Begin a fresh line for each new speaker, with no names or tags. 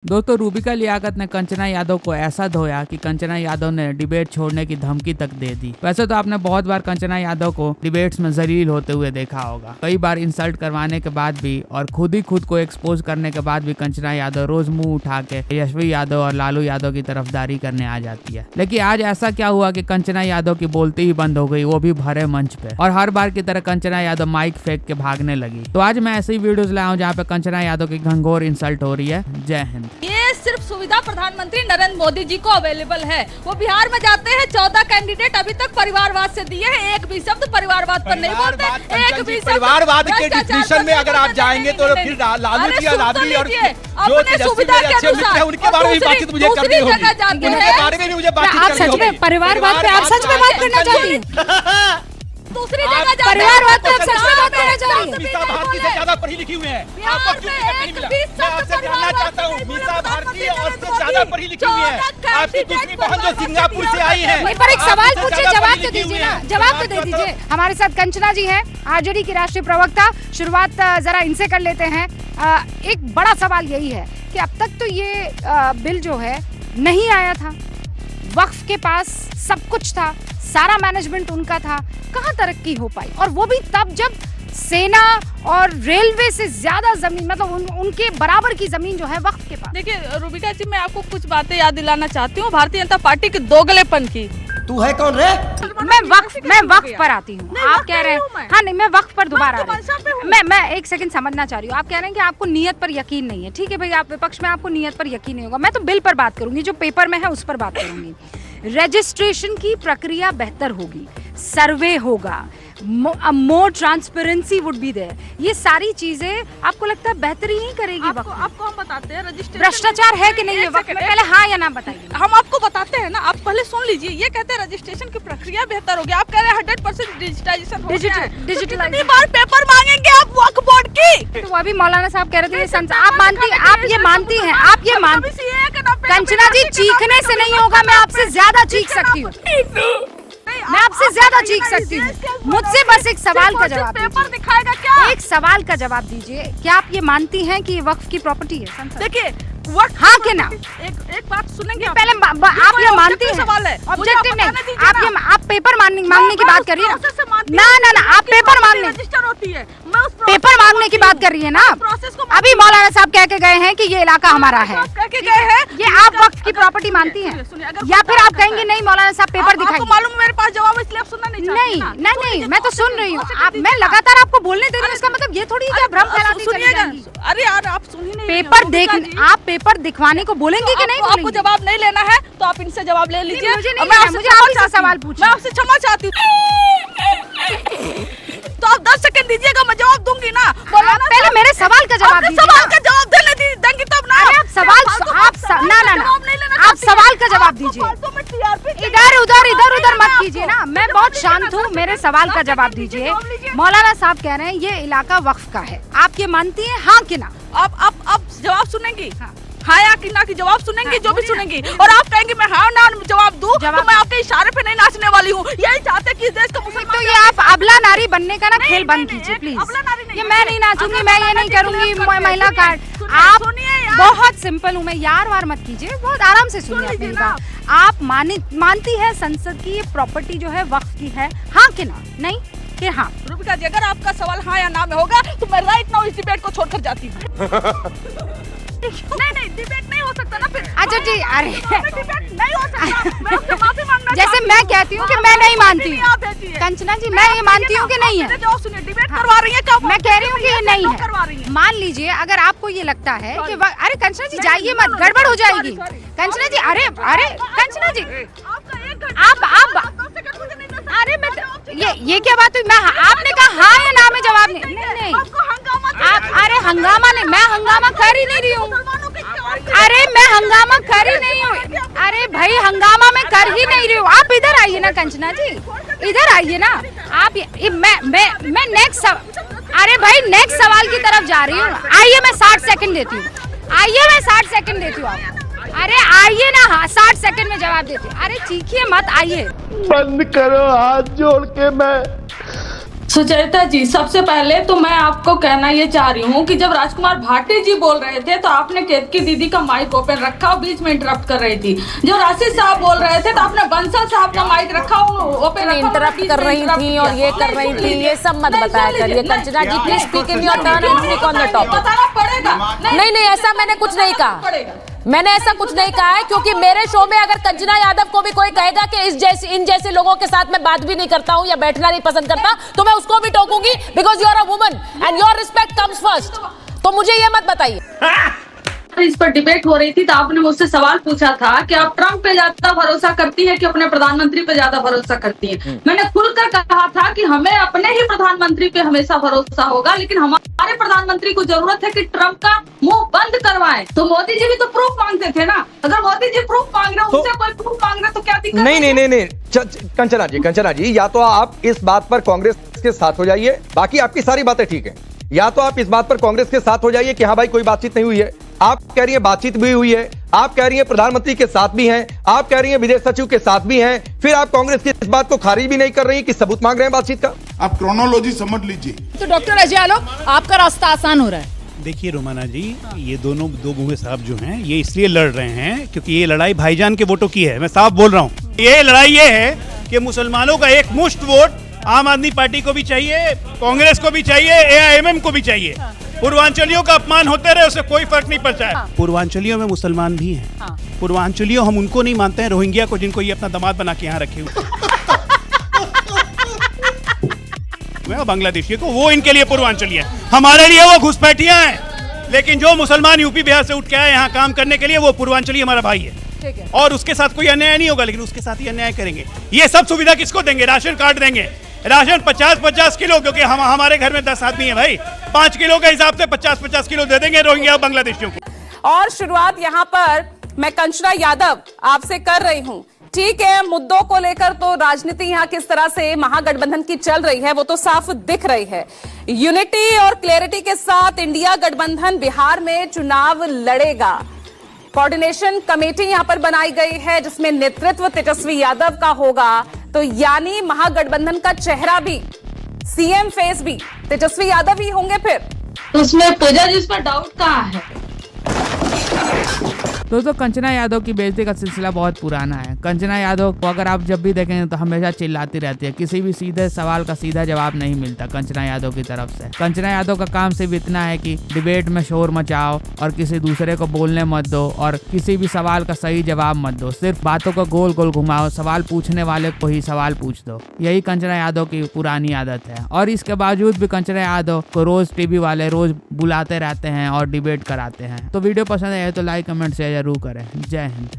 दोस्तों रूबिका लियाकत ने कंचना यादव को ऐसा धोया कि कंचना यादव ने डिबेट छोड़ने की धमकी तक दे दी। वैसे तो आपने बहुत बार कंचना यादव को डिबेट्स में जलील होते हुए देखा होगा, कई बार इंसल्ट करवाने के बाद भी और खुद को एक्सपोज करने के बाद भी कंचना यादव रोज मुंह उठा के यशवी यादव और लालू यादव की तरफदारी करने आ जाती है। लेकिन आज ऐसा क्या हुआ कि कंचना यादव की बोलती ही बंद हो गई, वो भी भरे मंच पे, और हर बार की तरह कंचना यादव माइक फेंक के भागने लगी। तो आज मैं ऐसी वीडियोस लाया हूँ जहाँ पे कंचना यादव की घंघोर इंसल्ट हो रही है। जय हिंद।
ये सिर्फ सुविधा प्रधानमंत्री नरेंद्र मोदी जी को अवेलेबल है। वो बिहार में जाते हैं, 14 कैंडिडेट अभी तक परिवारवाद से दिए हैं, एक भी शब्द परिवारवाद पर नहीं बोलते। एक भी
परिवारवाद के डिफिनेशन में अगर आप जाएंगे तो फिर लालू जी और राबड़ी और जो
सुविधा के अनुसार
उनके बारे में बातचीत मुझे करनी होगी, उनके बारे में मुझे बातचीत करनी होगी।
सच में परिवारवाद पे आप सच में बात करना चाहती हैं?
दूसरी जगह
परिवारवाद पे आप सच में बात करना चाह रही हैं?
मीसा भारती से ज्यादा पढ़ी लिखी हुई है, आपको क्यों नहीं मिला? मैं आपसे जानना चाहता हूँ, मीसा भारती और से ज्यादा पढ़ी लिखी हुई है, आपकी दूसरी बहन जो सिंगापुर से आई है।
वहीं पर एक सवाल पूछिए, जवाब तो दीजिए ना, जवाब तो दे दीजिए। हमारे साथ कंचना जी हैं, आरजेडी की राष्ट्रीय प्रवक्ता। शुरुआत जरा इनसे कर लेते हैं। एक बड़ा सवाल यही है कि अब तक तो ये बिल जो है नहीं आया था, वक्फ के पास सब कुछ था, सारा मैनेजमेंट उनका था, कहाँ तरक्की हो पाई? और वो भी तब जब सेना और रेलवे से ज्यादा जमीन, मतलब उनके बराबर की जमीन जो है वक्फ के पास।
देखिए रूबिका जी, मैं आपको कुछ बातें याद दिलाना चाहती हूँ भारतीय जनता पार्टी के दोगलेपन की।
तू है कौन रे?
मैं वक्फ पर आती हूँ। आप कह रहे हैं, हाँ नहीं, मैं वक्फ पर दोबारा आ रही हूँ। मैं एक सेकंड समझना चाह रही हूँ। आप कह रहे हैं कि आपको नियत पर यकीन नहीं है। ठीक है भाई, आप विपक्ष में, आपको नियत पर यकीन नहीं होगा। मैं तो बिल पर बात करूंगी, जो पेपर में है उस पर बात करूंगी। रजिस्ट्रेशन की प्रक्रिया बेहतर होगी, सर्वे होगा, मोर ट्रांसपेरेंसी वुड बी देयर। ये सारी चीजें आपको लगता है बेहतरी ही करेगी?
आपको हम बताते हैं रजिस्ट्रेशन
भ्रष्टाचार है कि नहीं है वक्त में? पहले हाँ या ना बताइए।
हम आपको बताते हैं ना, आप पहले सुन लीजिए। ये कहते हैं रजिस्ट्रेशन की प्रक्रिया बेहतर होगी, आप कह रहे हैं 100% डिजिटाइजेशन हो गया है। कितनी बार पेपर मांगेंगे आप वक्फ बोर्ड की?
तो अभी मौलाना साहब कह रहे थे आप मानती हैं, आप ये मानती हैं, आप ये मानती हैं? कंचना जी, चीखने से नहीं होगा, मैं आपसे ज्यादा चीख सकती हूँ, मैं आपसे ज्यादा चीख सकती हूँ। मुझसे बस एक सवाल का जवाब
पेपर दिखाएगा क्या?
एक सवाल का जवाब दीजिए। क्या आप ये मानती हैं कि ये वक्फ की प्रॉपर्टी है?
देखिए
हाँ के ना?
एक बात सुनेंगे
पहले आप ये मानती हैं?
सवाल है
ऑब्जेक्टिव नहीं, आप पेपर मांगने की बात कर रही है ना? आप पेपर मांगने,
रजिस्टर होती है,
पेपर मांगने की बात कर रही है ना? अभी मौलाना साहब कह के गए हैं कि ये इलाका हमारा है, ये आप वक्फ की प्रॉपर्टी मानती हैं? या फिर आप कहेंगे नहीं मौलाना साहब पेपर दिखाइए?
मालूम मेरे पास जवाब, इसलिए आप सुनना
नहीं, मैं तो सुन रही हूँ। मैं लगातार आपको बोलने दे रही हूँ, इसका मतलब ये थोड़ी है भ्रम फैलाती चली जाएंगी।
अरे यार, आप सुन ही नहीं।
पेपर दिखवाने को बोलेंगे कि नहीं?
आपको जवाब नहीं लेना है तो आप इनसे जवाब ले लीजिए।
मुझे आपसे सवाल पूछना,
मैं आपसे क्षमा चाहती हूँ। तो आप 10 सेकंड दीजिएगा, मैं जवाब दूंगी ना।
पहले मेरे सवाल का जवाब दीजिए।
सवाल का जवाब देंगे तब ना।
आप सवाल का जवाब दीजिए। इधर उधर मत कीजिए ना, मैं बहुत शांत हूँ। मेरे सवाल का जवाब दीजिए। मौलाना साहब कह रहे हैं ये इलाका वक्फ का है, आप ये मानती हैं हाँ कि ना?
आप जवाब सुनेंगी? हाँ या कि ना की जवाब सुनेंगी? जो भी सुनेंगी, और आप कहेंगे मैं हाँ ना जवाब दूं, तो मैं आपके इशारे पे नहीं नाचने वाली हूँ। यही चाहते कि इस देश का मुसलमान।
तो ये आप अबला नारी बनने का ना खेल बंद कीजिए प्लीज। ये मैं नहीं नाचूंगी, मैं ये नहीं करूंगी महिला कार्ड। आप बहुत सिंपल हूँ मैं, यार वार मत कीजिए, बहुत आराम से सुनिए अपनी बात। आप मानती है संसद की ये प्रॉपर्टी जो है वक्फ की है, हाँ कि ना? नहीं कि हाँ?
रूबिका जी, अगर आपका सवाल हाँ या ना में होगा तो मैं राइट नाउ इस डिबेट को छोड़कर जाती हूँ। नहीं, डिबेट नहीं हो सकता ना फिर।
अच्छा ठीक, अरे
डिबेट नहीं हो सकता। मैं आपसे माफी मांगना
जैसे मैं कहती हूँ कि मैं नहीं मानती हूँ,
आप भेजिए।
कंचना जी मैं ये मानती हूँ कि नहीं है?
जवाब सुनिए, डिबेट करवा रही है क्या?
मैं कह रही हूँ कि ये नहीं
करवा रही
है। मान लीजिए अगर आपको ये लगता है कि अरे कंचना जी जाइए मत, गड़बड़ हो जाएगी। कंचना जी, अरे कंचना जी, अरे मैं ये क्या बात हुई? आपने कहा हाँ या ना में जवाब नहीं। आप अरे हंगामा नहीं, मैं हंगामा कर ही नहीं रही हूँ। अरे मैं हंगामा कर ही नहीं हूँ। अरे भाई हंगामा मैं कर ही नहीं रही हूँ। आप इधर आइए ना कंचना जी, इधर आइए ना आप। मैं नेक्स्ट, अरे भाई नेक्स्ट सवाल की तरफ जा रही हूँ। आइए मैं 60 सेकंड देती हूँ, आइए मैं 60 सेकंड देती हूँ आप। अरे आइए ना, हाँ 60 सेकंड में जवाब देती हूँ। अरे चीखिए मत, आइए।
बंद करो हाथ जोड़ के, मैं
सुचेता जी, सबसे पहले तो मैं आपको कहना ये चाह रही हूँ कि जब राजकुमार भाटी जी बोल रहे थे तो आपने केतकी दीदी का माइक ओपन रखा और बीच में इंटरप्ट कर रही थी। जो राशिद साहब बोल रहे थे तो आपने बंसल साहब का माइक रखा ओपन रखा,
इंटरप्ट कर रही थी और ये कर रही थी, ये सब मत बताया करिए। Kanchana ji please speak in your turn and speak on the topic.
बताना पड़ेगा।
नहीं, ऐसा मैंने कुछ नहीं कहा, मैंने ऐसा कुछ नहीं कहा है, क्योंकि मेरे शो में अगर कंचना यादव को भी कोई कहेगा कि इन जैसे लोगों के साथ मैं बात भी नहीं करता हूं या बैठना नहीं पसंद करता, तो मैं उसको भी टोकूंगी, because you are a woman and your respect comes first. तो मुझे ये मत बताइए।
इस पर डिबेट हो रही थी तो आपने मुझसे सवाल पूछा था कि आप ट्रंप पे ज्यादा भरोसा करती है कि अपने प्रधानमंत्री पे ज्यादा भरोसा करती है। मैंने खुलकर कहा था कि हमें अपने ही प्रधानमंत्री पे हमेशा भरोसा होगा, लेकिन हमारे प्रधानमंत्री को जरूरत है कि ट्रंप का मुंह बंद करवाएं। तो मोदी जी भी तो प्रूफ मांगते थे ना, अगर मोदी जी प्रूफ मांग रहे, उनसे कोई प्रूफ मांग रहे तो क्या दिक्कत?
नहीं, कंचना जी, या तो आप इस बात पर कांग्रेस के साथ हो जाइए, बाकी आपकी सारी बातें ठीक है, या तो आप इस बात पर कांग्रेस के साथ हो जाइए कि हाँ भाई कोई बातचीत नहीं हुई है। आप कह रही है बातचीत भी हुई है, आप कह रही है प्रधानमंत्री के साथ भी हैं, आप कह रही है विदेश सचिव के साथ भी हैं, फिर आप कांग्रेस की इस बात को खारिज भी नहीं कर रही कि सबूत मांग रहे हैं बातचीत का।
आप क्रोनोलॉजी समझ लीजिए।
तो डॉक्टर अजय आलोक, आपका रास्ता आसान हो रहा है।
देखिए रोमाना जी, ये दो गुंगे साहब जो हैं ये इसलिए लड़ रहे हैं क्योंकि ये लड़ाई भाईजान के वोटों की है। मैं साफ बोल रहा हूँ, ये लड़ाई ये है कि मुसलमानों का एक मुश्त वोट आम आदमी पार्टी को भी चाहिए, कांग्रेस को भी चाहिए, AIMM को भी चाहिए। पूर्वांचलियों का अपमान होते रहे, उससे कोई फर्क नहीं पड़ता है। पूर्वांचलियों में मुसलमान भी हैं। पूर्वांचलियों हम उनको नहीं मानते हैं, रोहिंग्या को, जिनको ये अपना दामाद बना के यहाँ रखे हुए बांग्लादेशी को, वो इनके लिए पूर्वांचली है, हमारे लिए वो घुसपैठियां हैं। लेकिन जो मुसलमान यूपी बिहार से उठ के आए यहाँ काम करने के लिए, वो पूर्वांचली हमारा भाई है और उसके साथ कोई अन्याय नहीं होगा, लेकिन उसके साथ ही अन्याय करेंगे। ये सब सुविधा किसको देंगे? राशन कार्ड देंगे, राशन 50-50 किलो, क्योंकि हमारे घर में 10 आदमी है भाई, 5 किलो के हिसाब से 50-50 किलो दे देंगे रोहिंग्या और बांग्लादेशियों को।
और शुरुआत यहाँ पर मैं कंचना यादव आपसे कर रही हूँ। ठीक है, मुद्दों को लेकर तो राजनीति यहाँ किस तरह से महागठबंधन की चल रही है वो तो साफ दिख रही है। यूनिटी और क्लैरिटी के साथ इंडिया गठबंधन बिहार में चुनाव लड़ेगा। कोऑर्डिनेशन कमेटी यहाँ पर बनाई गई है जिसमें नेतृत्व तेजस्वी यादव का होगा। तो यानी महागठबंधन का चेहरा भी, सीएम फेस भी तेजस्वी यादव ही होंगे। फिर
उसमें पूजा जी, उस पर डाउट कहाँ है?
दोस्तों, कंचना यादव की बेइज्जती का सिलसिला बहुत पुराना है। कंचना यादव को अगर आप जब भी देखेंगे तो हमेशा चिल्लाती रहती है, किसी भी सीधे सवाल का सीधा जवाब नहीं मिलता कंचना यादव की तरफ से। कंचना यादव का काम सिर्फ इतना है कि डिबेट में शोर मचाओ और किसी दूसरे को बोलने मत दो और किसी भी सवाल का सही जवाब मत दो, सिर्फ बातों को गोल गोल घुमाओ, सवाल पूछने वाले को ही सवाल पूछ दो। यही कंचना यादव की पुरानी आदत है और इसके बावजूद भी कंचना यादव को रोज टीवी वाले रोज बुलाते रहते हैं और डिबेट कराते हैं। तो वीडियो पसंद आए तो लाइक कमेंट शेयर जरूर करें। जय हिंद।